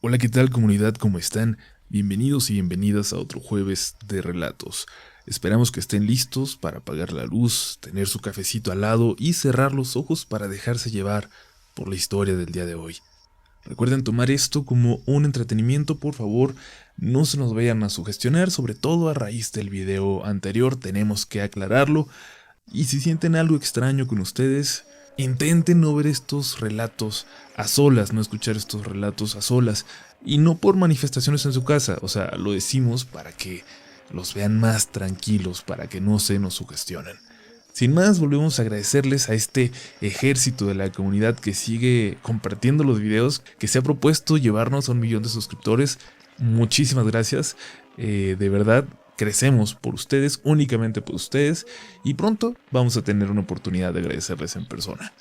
Hola, ¿qué tal comunidad? ¿Cómo están? Bienvenidos y bienvenidas a otro jueves de relatos. Esperamos que estén listos para apagar la luz, tener su cafecito al lado y cerrar los ojos para dejarse llevar por la historia del día de hoy. Recuerden tomar esto como un entretenimiento, por favor, no se nos vayan a sugestionar, sobre todo a raíz del video anterior, tenemos que aclararlo. Y si sienten algo extraño con ustedes, intenten no ver estos relatos a solas, no escuchar estos relatos a solas. Y no por manifestaciones en su casa, o sea, lo decimos para que los vean más tranquilos, para que no se nos sugestionen. Sin más, volvemos a agradecerles a este ejército de la comunidad que sigue compartiendo los videos, que se ha propuesto llevarnos a 1 millón de suscriptores. Muchísimas gracias, de verdad. Crecemos por ustedes, únicamente por ustedes, y pronto vamos a tener una oportunidad de agradecerles en persona.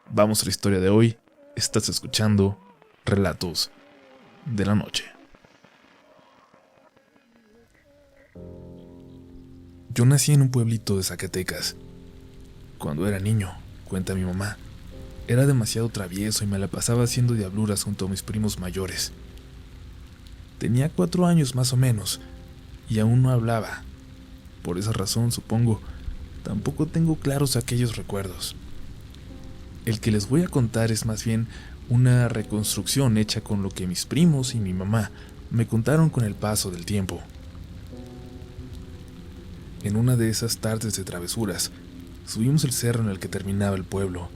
Vamos a la historia de hoy. Estás escuchando Relatos de la Noche. Yo nací en un pueblito de Zacatecas. Cuando era niño, cuenta mi mamá, era demasiado travieso y me la pasaba haciendo diabluras junto a mis primos mayores. Tenía 4 años más o menos, y aún no hablaba. Por esa razón, supongo, tampoco tengo claros aquellos recuerdos. El que les voy a contar es más bien una reconstrucción hecha con lo que mis primos y mi mamá me contaron con el paso del tiempo. En una de esas tardes de travesuras, subimos el cerro en el que terminaba el pueblo.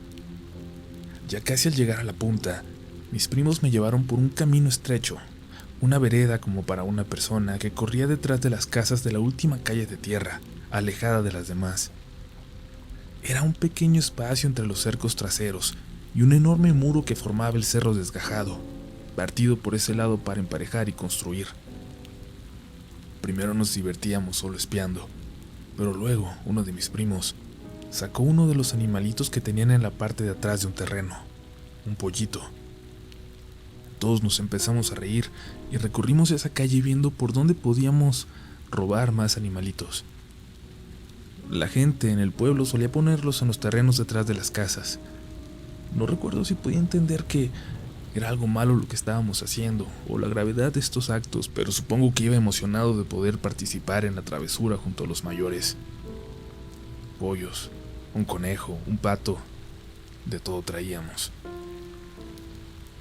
Ya casi al llegar a la punta, mis primos me llevaron por un camino estrecho, una vereda como para una persona que corría detrás de las casas de la última calle de tierra, alejada de las demás. Era un pequeño espacio entre los cercos traseros y un enorme muro que formaba el cerro desgajado, partido por ese lado para emparejar y construir. Primero nos divertíamos solo espiando, pero luego uno de mis primos sacó uno de los animalitos que tenían en la parte de atrás de un terreno, un pollito. Todos nos empezamos a reír y recorrimos esa calle viendo por dónde podíamos robar más animalitos. La gente en el pueblo solía ponerlos en los terrenos detrás de las casas. No recuerdo si podía entender que era algo malo lo que estábamos haciendo o la gravedad de estos actos, pero supongo que iba emocionado de poder participar en la travesura junto a los mayores. Pollos, un conejo, un pato, de todo traíamos.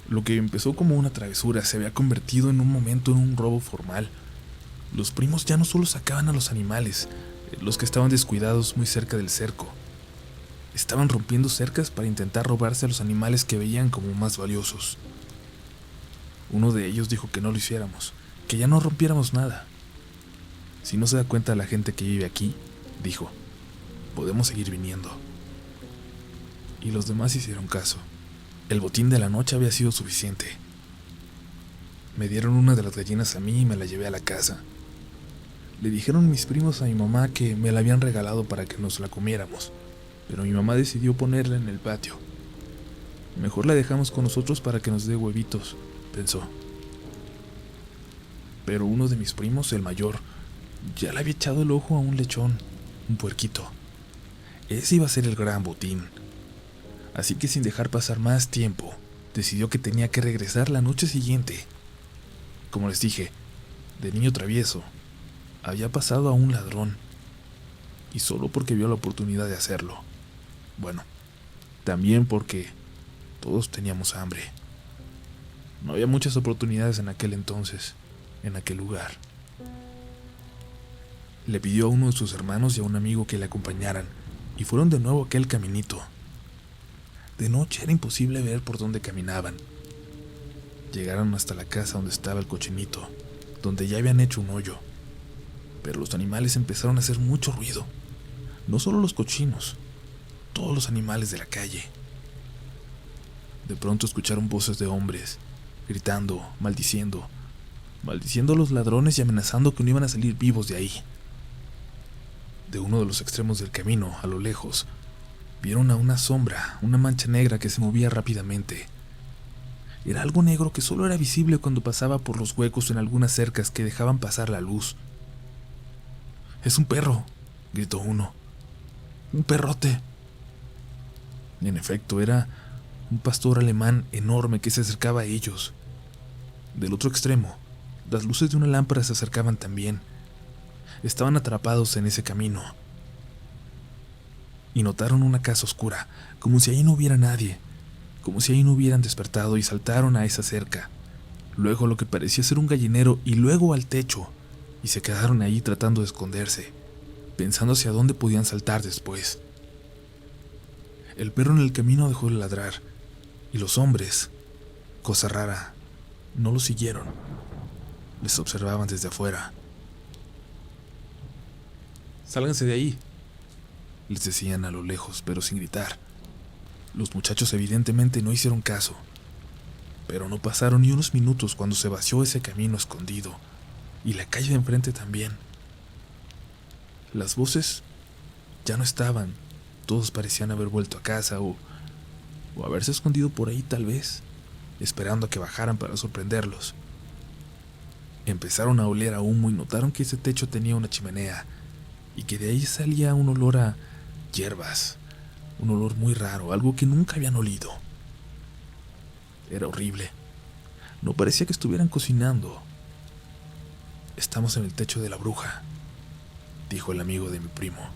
Lo que empezó como una travesura se había convertido en un momento en un robo formal. Los primos ya no solo sacaban a los animales, los que estaban descuidados muy cerca del cerco. Estaban rompiendo cercas para intentar robarse a los animales que veían como más valiosos. Uno de ellos dijo que no lo hiciéramos, que ya no rompiéramos nada. Si no se da cuenta la gente que vive aquí, dijo, podemos seguir viniendo. Y los demás hicieron caso. El botín de la noche había sido suficiente. Me dieron una de las gallinas a mí y me la llevé a la casa. Le dijeron mis primos a mi mamá que me la habían regalado para que nos la comiéramos, pero mi mamá decidió ponerla en el patio. Mejor la dejamos con nosotros para que nos dé huevitos, pensó. Pero uno de mis primos, el mayor, ya le había echado el ojo a un lechón, un puerquito. Ese iba a ser el gran botín. Así que sin dejar pasar más tiempo, decidió que tenía que regresar la noche siguiente. Como les dije, de niño travieso, había pasado a un ladrón, y solo porque vio la oportunidad de hacerlo. Bueno, también porque todos teníamos hambre. No había muchas oportunidades en aquel entonces, en aquel lugar. Le pidió a uno de sus hermanos y a un amigo que le acompañaran, y fueron de nuevo a aquel caminito. De noche era imposible ver por dónde caminaban. Llegaron hasta la casa donde estaba el cochinito, donde ya habían hecho un hoyo. Pero los animales empezaron a hacer mucho ruido. No solo los cochinos, todos los animales de la calle. De pronto escucharon voces de hombres, gritando, maldiciendo a los ladrones y amenazando que no iban a salir vivos de ahí. De uno de los extremos del camino, a lo lejos, vieron a una sombra, una mancha negra que se movía rápidamente. Era algo negro que solo era visible cuando pasaba por los huecos en algunas cercas que dejaban pasar la luz. «¡Es un perro!», gritó uno. «¡Un perrote!». Y en efecto, era un pastor alemán enorme que se acercaba a ellos. Del otro extremo, las luces de una lámpara se acercaban también. Estaban atrapados en ese camino. Y notaron una casa oscura, como si ahí no hubiera nadie, como si ahí no hubieran despertado, y saltaron a esa cerca, luego lo que parecía ser un gallinero y luego al techo, y se quedaron ahí tratando de esconderse, pensando hacia dónde podían saltar después. El perro en el camino dejó de ladrar, y los hombres, cosa rara, no lo siguieron. Les observaban desde afuera. «Sálganse de ahí», les decían a lo lejos, pero sin gritar. Los muchachos evidentemente no hicieron caso, pero no pasaron ni unos minutos cuando se vació ese camino escondido, y la calle de enfrente también. Las voces ya no estaban, todos parecían haber vuelto a casa o haberse escondido por ahí tal vez, esperando a que bajaran para sorprenderlos. Empezaron a oler a humo y notaron que ese techo tenía una chimenea, y que de ahí salía un olor a hierbas, un olor muy raro, algo que nunca habían olido. Era horrible. No parecía que estuvieran cocinando. «Estamos en el techo de la bruja», dijo el amigo de mi primo.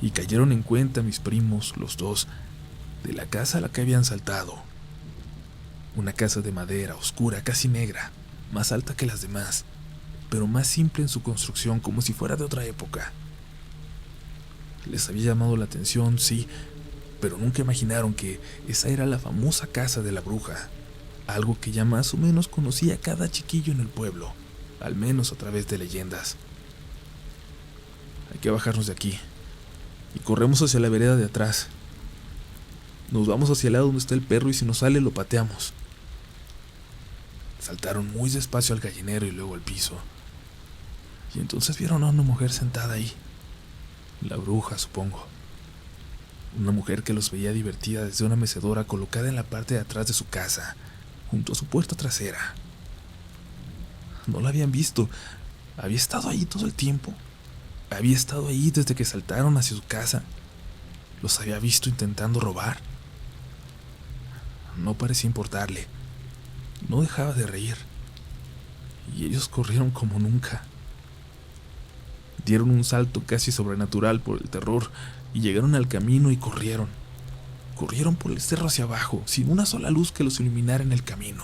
Y cayeron en cuenta mis primos, los dos, de la casa a la que habían saltado. Una casa de madera, oscura, casi negra, más alta que las demás, pero más simple en su construcción, como si fuera de otra época. Les había llamado la atención, sí, pero nunca imaginaron que esa era la famosa casa de la bruja, algo que ya más o menos conocía cada chiquillo en el pueblo, al menos a través de leyendas. «Hay que bajarnos de aquí», y corremos hacia la vereda de atrás. «Nos vamos hacia el lado donde está el perro y si nos sale lo pateamos». Saltaron muy despacio al gallinero y luego al piso, y entonces vieron a una mujer sentada ahí. La bruja, supongo. Una mujer que los veía divertida desde una mecedora colocada en la parte de atrás de su casa, junto a su puerta trasera. No la habían visto. Había estado ahí todo el tiempo. Había estado ahí desde que saltaron hacia su casa. Los había visto intentando robar. No parecía importarle. No dejaba de reír. Y ellos corrieron como nunca. Dieron un salto casi sobrenatural por el terror y llegaron al camino y corrieron. Corrieron por el cerro hacia abajo, sin una sola luz que los iluminara en el camino.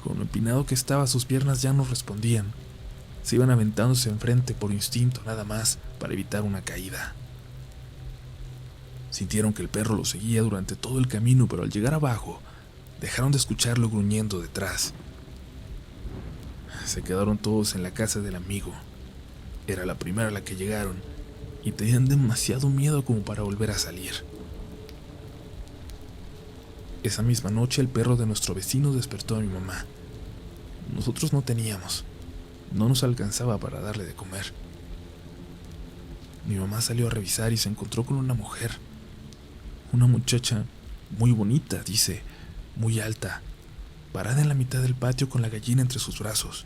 Con lo empinado que estaba, sus piernas ya no respondían. Se iban aventándose enfrente por instinto nada más, para evitar una caída. Sintieron que el perro los seguía durante todo el camino, pero al llegar abajo, dejaron de escucharlo gruñendo detrás. Se quedaron todos en la casa del amigo. Era la primera a la que llegaron, y tenían demasiado miedo como para volver a salir. Esa misma noche el perro de nuestro vecino despertó a mi mamá. Nosotros no teníamos. No nos alcanzaba para darle de comer. Mi mamá salió a revisar y se encontró con una mujer. Una muchacha muy bonita, dice, muy alta, parada en la mitad del patio con la gallina entre sus brazos.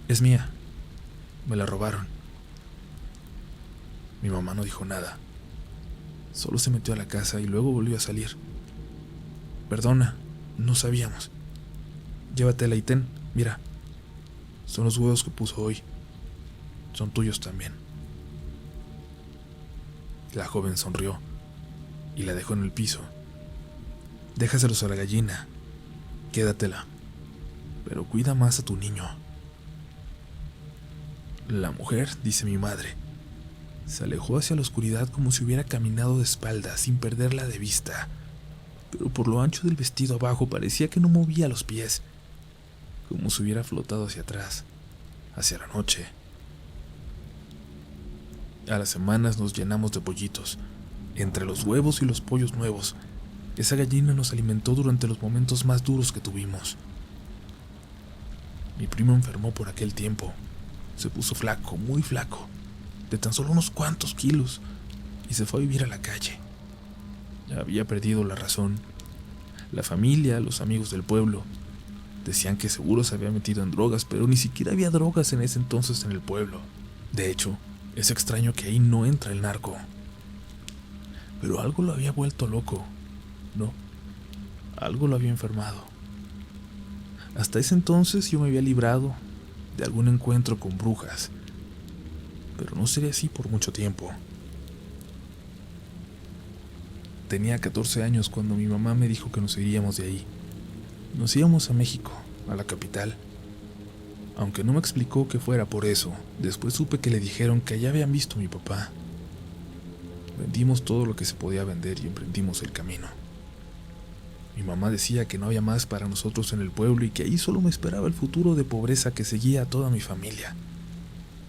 «Es mía. Me la robaron». Mi mamá no dijo nada. Solo se metió a la casa y luego volvió a salir. «Perdona, no sabíamos. Llévatela y ten, mira. Son los huevos que puso hoy. Son tuyos también». La joven sonrió y la dejó en el piso. «Déjaselos a la gallina. Quédatela. Pero cuida más a tu niño». La mujer, dice mi madre, se alejó hacia la oscuridad como si hubiera caminado de espaldas sin perderla de vista, pero por lo ancho del vestido abajo parecía que no movía los pies, como si hubiera flotado hacia atrás, hacia la noche. A las semanas nos llenamos de pollitos. Entre los huevos y los pollos nuevos, esa gallina nos alimentó durante los momentos más duros que tuvimos. Mi primo enfermó por aquel tiempo. Se puso flaco, muy flaco, de tan solo unos cuantos kilos, y se fue a vivir a la calle. Ya había perdido la razón. La familia, los amigos del pueblo, decían que seguro se había metido en drogas, pero ni siquiera había drogas en ese entonces en el pueblo. De hecho, es extraño que ahí no entra el narco. Pero algo lo había vuelto loco, ¿no? Algo lo había enfermado. Hasta ese entonces yo me había librado de algún encuentro con brujas, pero no sería así por mucho tiempo. Tenía 14 años cuando mi mamá me dijo que nos iríamos de ahí. Nos íbamos a México, a la capital. Aunque no me explicó que fuera por eso, después supe que le dijeron que allá habían visto a mi papá. Vendimos todo lo que se podía vender y emprendimos el camino. Mi mamá decía que no había más para nosotros en el pueblo y que ahí solo me esperaba el futuro de pobreza que seguía a toda mi familia.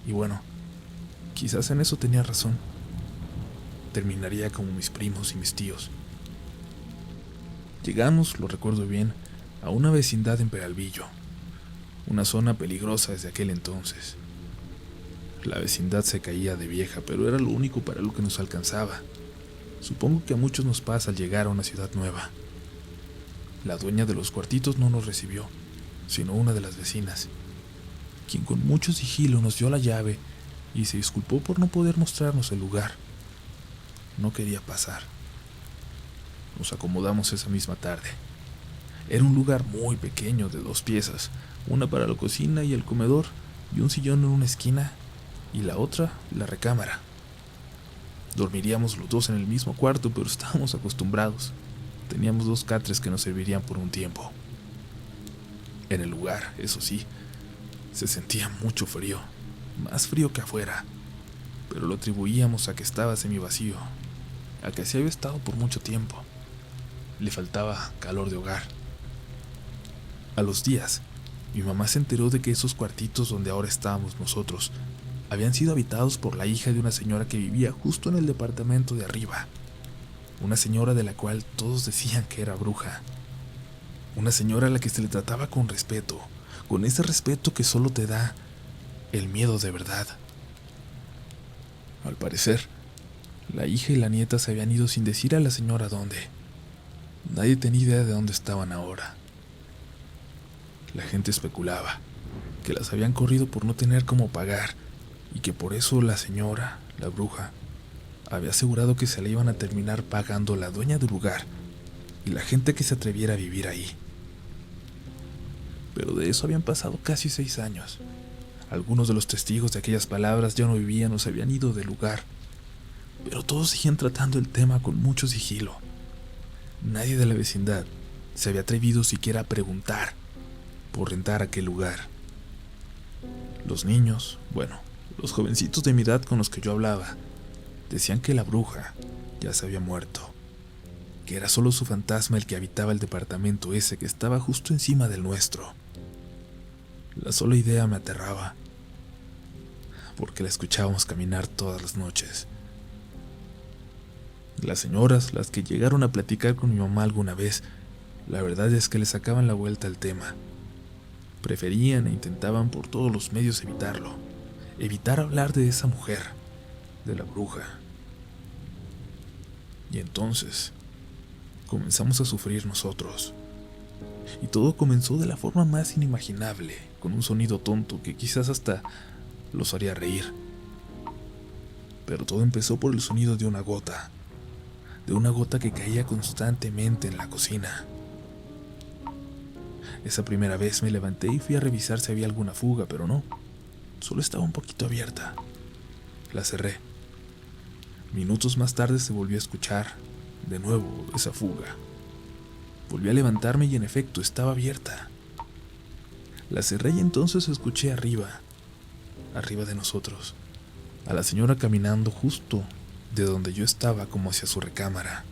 Y bueno, quizás en eso tenía razón. Terminaría como mis primos y mis tíos. Llegamos, lo recuerdo bien, a una vecindad en Peralvillo, una zona peligrosa desde aquel entonces. La vecindad se caía de vieja, pero era lo único para lo que nos alcanzaba. Supongo que a muchos nos pasa al llegar a una ciudad nueva. La dueña de los cuartitos no nos recibió, sino una de las vecinas, quien con mucho sigilo nos dio la llave y se disculpó por no poder mostrarnos el lugar. No quería pasar. Nos acomodamos esa misma tarde. Era un lugar muy pequeño de 2 piezas, una para la cocina y el comedor, y un sillón en una esquina, y la otra, la recámara. Dormiríamos los dos en el mismo cuarto, pero estábamos acostumbrados. Teníamos 2 catres que nos servirían por un tiempo. En el lugar, eso sí, se sentía mucho frío, más frío que afuera, pero lo atribuíamos a que estaba semivacío, a que así había estado por mucho tiempo. Le faltaba calor de hogar. A los días, mi mamá se enteró de que esos cuartitos donde ahora estábamos nosotros habían sido habitados por la hija de una señora que vivía justo en el departamento de arriba. Una señora de la cual todos decían que era bruja. Una señora a la que se le trataba con respeto, con ese respeto que solo te da el miedo de verdad. Al parecer, la hija y la nieta se habían ido sin decir a la señora dónde. Nadie tenía idea de dónde estaban ahora. La gente especulaba que las habían corrido por no tener cómo pagar y que por eso la señora, la bruja, había asegurado que se le iban a terminar pagando la dueña del lugar y la gente que se atreviera a vivir ahí. Pero de eso habían pasado casi 6 años. Algunos de los testigos de aquellas palabras ya no vivían o se habían ido del lugar, pero todos seguían tratando el tema con mucho sigilo. Nadie de la vecindad se había atrevido siquiera a preguntar por rentar aquel lugar. Los niños, bueno, los jovencitos de mi edad con los que yo hablaba, decían que la bruja ya se había muerto, que era solo su fantasma el que habitaba el departamento ese que estaba justo encima del nuestro. La sola idea me aterraba, porque la escuchábamos caminar todas las noches. Las señoras, las que llegaron a platicar con mi mamá alguna vez, la verdad es que le sacaban la vuelta al tema. Preferían e intentaban por todos los medios evitarlo, evitar hablar de esa mujer, de la bruja. Y entonces comenzamos a sufrir nosotros. Y todo comenzó de la forma más inimaginable, con un sonido tonto que quizás hasta los haría reír. Pero todo empezó por el sonido de una gota que caía constantemente en la cocina. Esa primera vez me levanté y fui a revisar si había alguna fuga, pero no, solo estaba un poquito abierta. La cerré. Minutos más tarde se volvió a escuchar, de nuevo, esa fuga. Volví a levantarme y en efecto estaba abierta. La cerré y entonces escuché arriba de nosotros, a la señora caminando justo de donde yo estaba como hacia su recámara.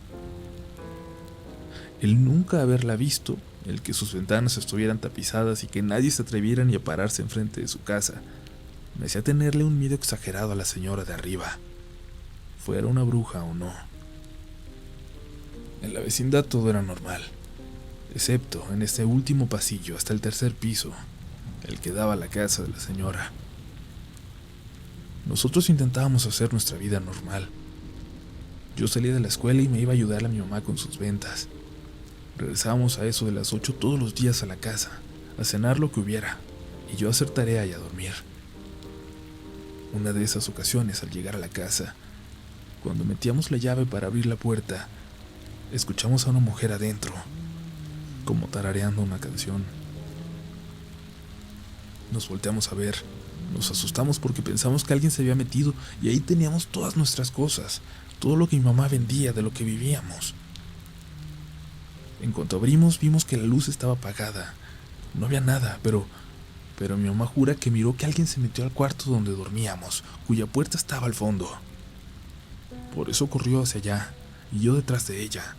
El nunca haberla visto, el que sus ventanas estuvieran tapizadas y que nadie se atreviera ni a pararse enfrente de su casa, me hacía tenerle un miedo exagerado a la señora de arriba, fuera una bruja o no. En la vecindad todo era normal, excepto en este último pasillo hasta el 3er piso, el que daba a la casa de la señora. Nosotros intentábamos hacer nuestra vida normal. Yo salía de la escuela y me iba a ayudar a mi mamá con sus ventas. Regresábamos a eso de las 8 todos los días a la casa, a cenar lo que hubiera, y yo a hacer tarea y a dormir. Una de esas ocasiones, al llegar a la casa, cuando metíamos la llave para abrir la puerta, escuchamos a una mujer adentro, como tarareando una canción. Nos volteamos a ver, nos asustamos porque pensamos que alguien se había metido y ahí teníamos todas nuestras cosas, todo lo que mi mamá vendía, de lo que vivíamos. En cuanto abrimos, vimos que la luz estaba apagada. No había nada, pero mi mamá jura que miró que alguien se metió al cuarto donde dormíamos, cuya puerta estaba al fondo. Por eso corrió hacia allá, y yo detrás de ella.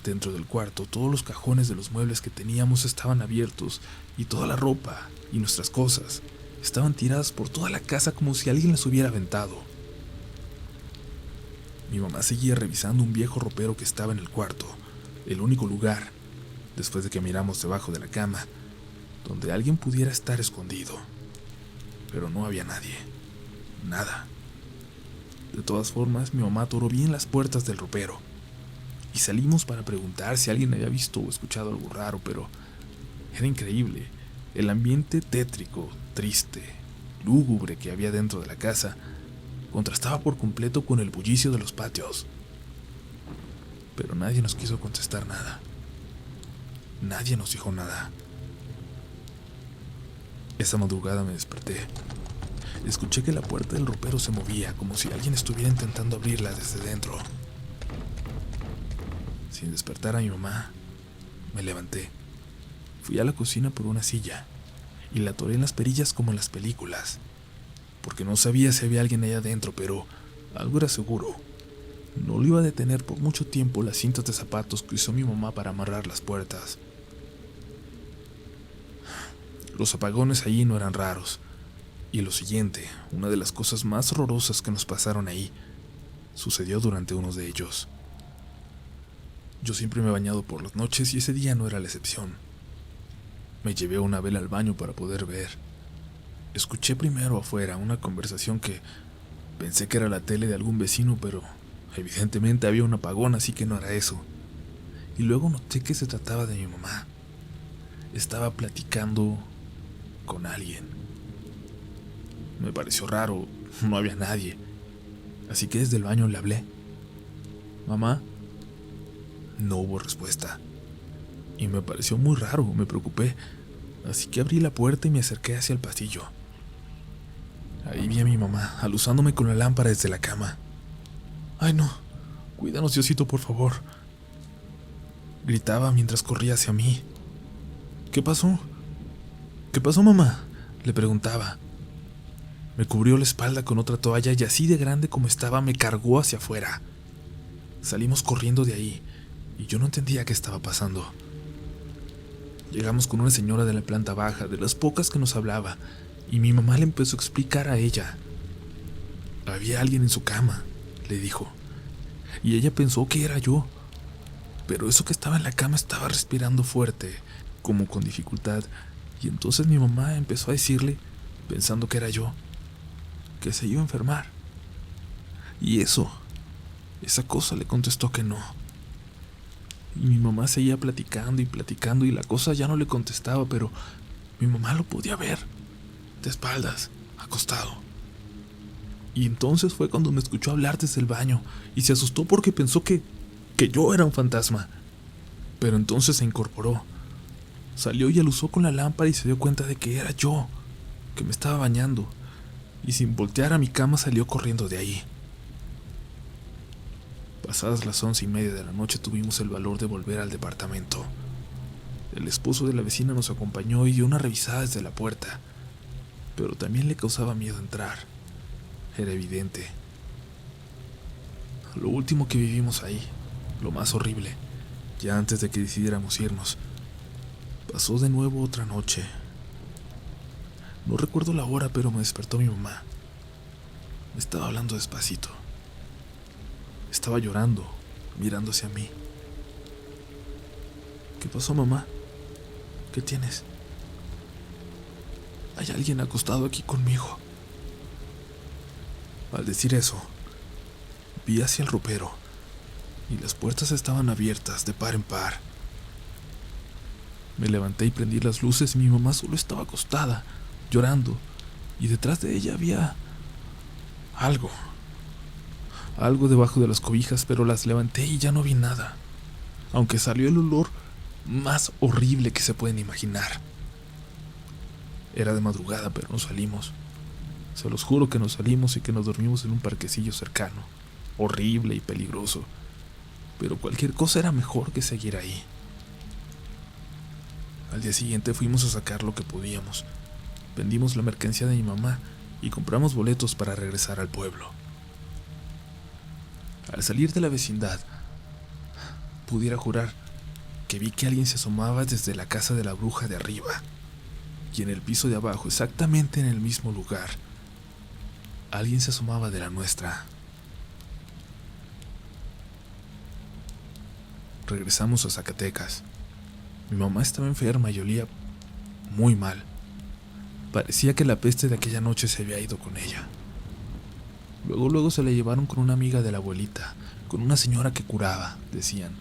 Dentro del cuarto, todos los cajones de los muebles que teníamos estaban abiertos, y toda la ropa y nuestras cosas estaban tiradas por toda la casa como si alguien las hubiera aventado. Mi mamá seguía revisando un viejo ropero que estaba en el cuarto, el único lugar, después de que miramos debajo de la cama, donde alguien pudiera estar escondido. Pero no había nadie, nada. De todas formas, mi mamá atoró bien las puertas del ropero, y salimos para preguntar si alguien había visto o escuchado algo raro, pero era increíble. El ambiente tétrico, triste, lúgubre que había dentro de la casa contrastaba por completo con el bullicio de los patios. Pero nadie nos quiso contestar nada. Nadie nos dijo nada. Esa madrugada me desperté. Escuché que la puerta del ropero se movía, como si alguien estuviera intentando abrirla desde dentro. Sin despertar a mi mamá, me levanté. Fui a la cocina por una silla y la atoré en las perillas como en las películas, porque no sabía si había alguien allá adentro, pero algo era seguro. No lo iba a detener por mucho tiempo las cintas de zapatos que usó mi mamá para amarrar las puertas. Los apagones allí no eran raros. Y lo siguiente, una de las cosas más horrorosas que nos pasaron ahí, sucedió durante uno de ellos. Yo siempre me he bañado por las noches y ese día no era la excepción. Me llevé una vela al baño para poder ver. Escuché primero afuera una conversación que pensé que era la tele de algún vecino, pero evidentemente había un apagón, así que no era eso. Y luego noté que se trataba de mi mamá. Estaba platicando con alguien. Me pareció raro, no había nadie, así que desde el baño le hablé. ¿Mamá? No hubo respuesta, y me pareció muy raro, me preocupé, así que abrí la puerta y me acerqué hacia el pasillo. Ahí vi a mi mamá, alusándome con la lámpara desde la cama. ¡Ay no! ¡Cuídanos, Diosito, por favor! Gritaba mientras corría hacia mí. ¿Qué pasó? ¿Qué pasó, mamá?, le preguntaba. Me cubrió la espalda con otra toalla y así de grande como estaba me cargó hacia afuera. Salimos corriendo de ahí y yo no entendía qué estaba pasando. Llegamos con una señora de la planta baja, de las pocas que nos hablaba, y mi mamá le empezó a explicar a ella. Había alguien en su cama, le dijo, y ella pensó que era yo. Pero eso que estaba en la cama estaba respirando fuerte, como con dificultad, y entonces mi mamá empezó a decirle, pensando que era yo, que se iba a enfermar. Y esa cosa le contestó que no. Y mi mamá seguía platicando y la cosa ya no le contestaba, pero mi mamá lo podía ver, de espaldas, acostado. Y entonces fue cuando me escuchó hablar desde el baño y se asustó porque pensó que yo era un fantasma. Pero entonces se incorporó, salió y alusó con la lámpara y se dio cuenta de que era yo, que me estaba bañando, y sin voltear a mi cama salió corriendo de ahí. Pasadas las 11:30 de la noche tuvimos el valor de volver al departamento. El esposo de la vecina nos acompañó y dio una revisada desde la puerta, pero también le causaba miedo entrar. Era evidente. Lo último que vivimos ahí, lo más horrible, ya antes de que decidiéramos irnos, pasó de nuevo otra noche. No recuerdo la hora, pero me despertó mi mamá. Me estaba hablando despacito. Estaba llorando, mirando hacia mí. ¿Qué pasó, mamá? ¿Qué tienes? Hay alguien acostado aquí conmigo. Al decir eso, vi hacia el ropero y las puertas estaban abiertas de par en par. Me levanté y prendí las luces y mi mamá solo estaba acostada, llorando, y detrás de ella había algo debajo de las cobijas, pero las levanté y ya no vi nada. aunque salió el olor más horrible que se pueden imaginar. Era de madrugada, pero nos salimos. Se los juro que nos salimos y que nos dormimos en un parquecillo cercano, horrible y peligroso, pero cualquier cosa era mejor que seguir ahí. Al día siguiente fuimos a sacar lo que podíamos. Vendimos la mercancía de mi mamá y compramos boletos para regresar al pueblo. Al salir de la vecindad, pudiera jurar que vi que alguien se asomaba desde la casa de la bruja de arriba, y en el piso de abajo, exactamente en el mismo lugar, alguien se asomaba de la nuestra. Regresamos a Zacatecas. Mi mamá estaba enferma y olía muy mal. Parecía que la peste de aquella noche se había ido con ella. Luego se la llevaron con una amiga de la abuelita, con una señora que curaba, decían,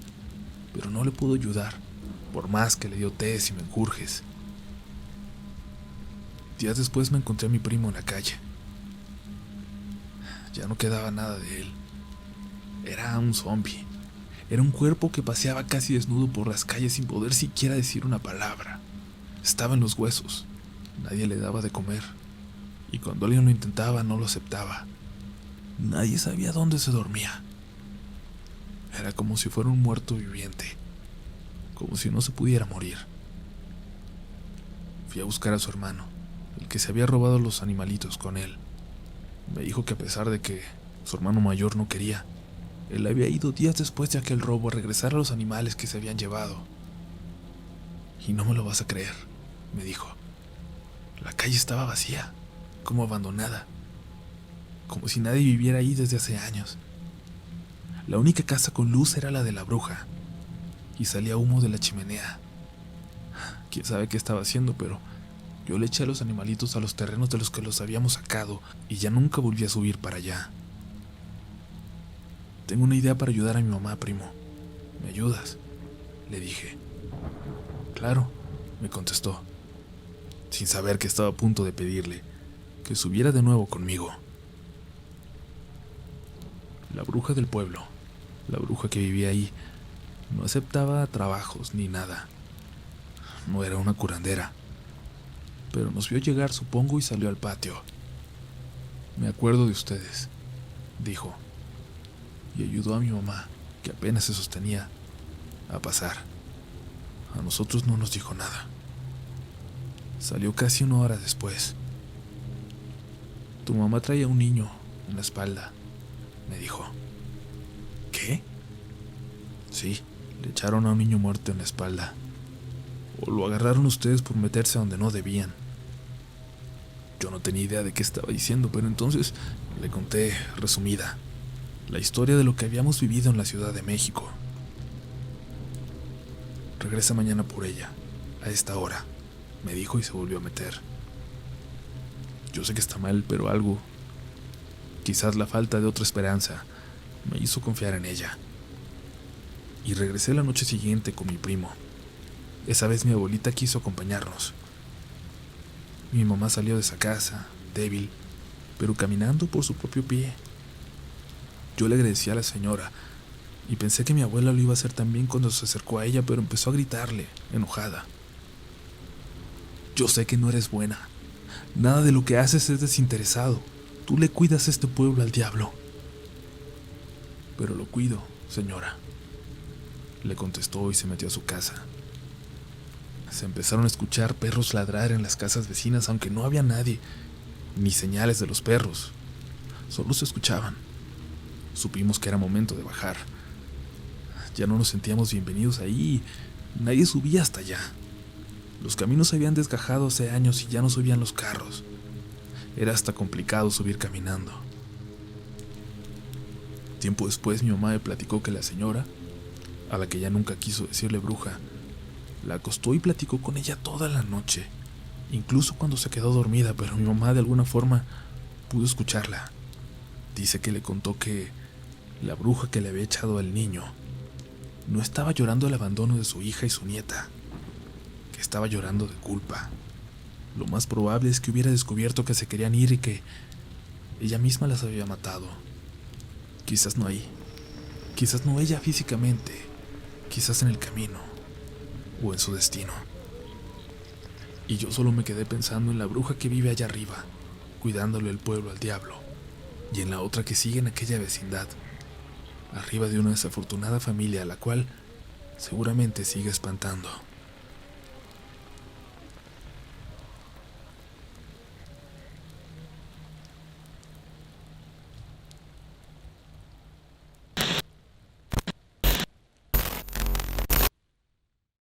pero no le pudo ayudar, por más que le dio tés y menjurjes. Días después me encontré a mi primo en la calle. Ya no quedaba nada de él. Era un zombie. Era un cuerpo que paseaba casi desnudo por las calles sin poder siquiera decir una palabra. Estaba en los huesos. Nadie le daba de comer. Y cuando alguien lo intentaba, no lo aceptaba. Nadie sabía dónde se dormía. Era como si fuera un muerto viviente. Como si no se pudiera morir. Fui a buscar a su hermano, el que se había robado los animalitos con él. Me dijo que a pesar de que su hermano mayor no quería, él había ido días después de aquel robo a regresar a los animales que se habían llevado. Y no me lo vas a creer, me dijo. La calle estaba vacía, como abandonada, como si nadie viviera ahí desde hace años. La única casa con luz era la de la bruja, y salía humo de la chimenea. Quién sabe qué estaba haciendo, pero yo le eché a los animalitos a los terrenos de los que los habíamos sacado y ya nunca volví a subir para allá. Tengo una idea para ayudar a mi mamá, primo. ¿Me ayudas?, le dije. Claro, me contestó, sin saber que estaba a punto de pedirle que subiera de nuevo conmigo. La bruja del pueblo, la bruja que vivía ahí, no aceptaba trabajos ni nada. No era una curandera, pero nos vio llegar, supongo, y salió al patio. Me acuerdo de ustedes, dijo, y ayudó a mi mamá, que apenas se sostenía, a pasar. A nosotros no nos dijo nada. Salió casi 1 hora después. Tu mamá traía un niño en la espalda, me dijo. ¿Qué? Sí, le echaron a un niño muerto en la espalda. O lo agarraron ustedes por meterse donde no debían. Yo no tenía idea de qué estaba diciendo, pero entonces le conté, resumida, la historia de lo que habíamos vivido en la Ciudad de México. Regresa mañana por ella, a esta hora, me dijo y se volvió a meter. Yo sé que está mal, pero algo, quizás la falta de otra esperanza, me hizo confiar en ella. Y regresé la noche siguiente con mi primo. Esa vez mi abuelita quiso acompañarnos. Mi mamá salió de esa casa, débil, pero caminando por su propio pie. Yo le agradecí a la señora y pensé que mi abuela lo iba a hacer también cuando se acercó a ella, pero empezó a gritarle, enojada. Yo sé que no eres buena. Nada de lo que haces es desinteresado. Tú le cuidas este pueblo al diablo. Pero lo cuido, señora, le contestó y se metió a su casa. Se empezaron a escuchar perros ladrar en las casas vecinas, aunque no había nadie, ni señales de los perros. Solo se escuchaban. Supimos que era momento de bajar. Ya no nos sentíamos bienvenidos ahí. Nadie subía hasta allá. Los caminos se habían desgajado hace años y ya no subían los carros. Era hasta complicado subir caminando. Tiempo después mi mamá me platicó que la señora, a la que ya nunca quiso decirle bruja, la acostó y platicó con ella toda la noche, incluso cuando se quedó dormida, pero mi mamá de alguna forma pudo escucharla. Dice que le contó que la bruja que le había echado al niño no estaba llorando el abandono de su hija y su nieta, que estaba llorando de culpa. Lo más probable es que hubiera descubierto que se querían ir y que ella misma las había matado. Quizás no ahí, quizás no ella físicamente, quizás en el camino o en su destino. Y yo solo me quedé pensando en la bruja que vive allá arriba, cuidándole el pueblo al diablo, y en la otra que sigue en aquella vecindad, arriba de una desafortunada familia a la cual seguramente sigue espantando.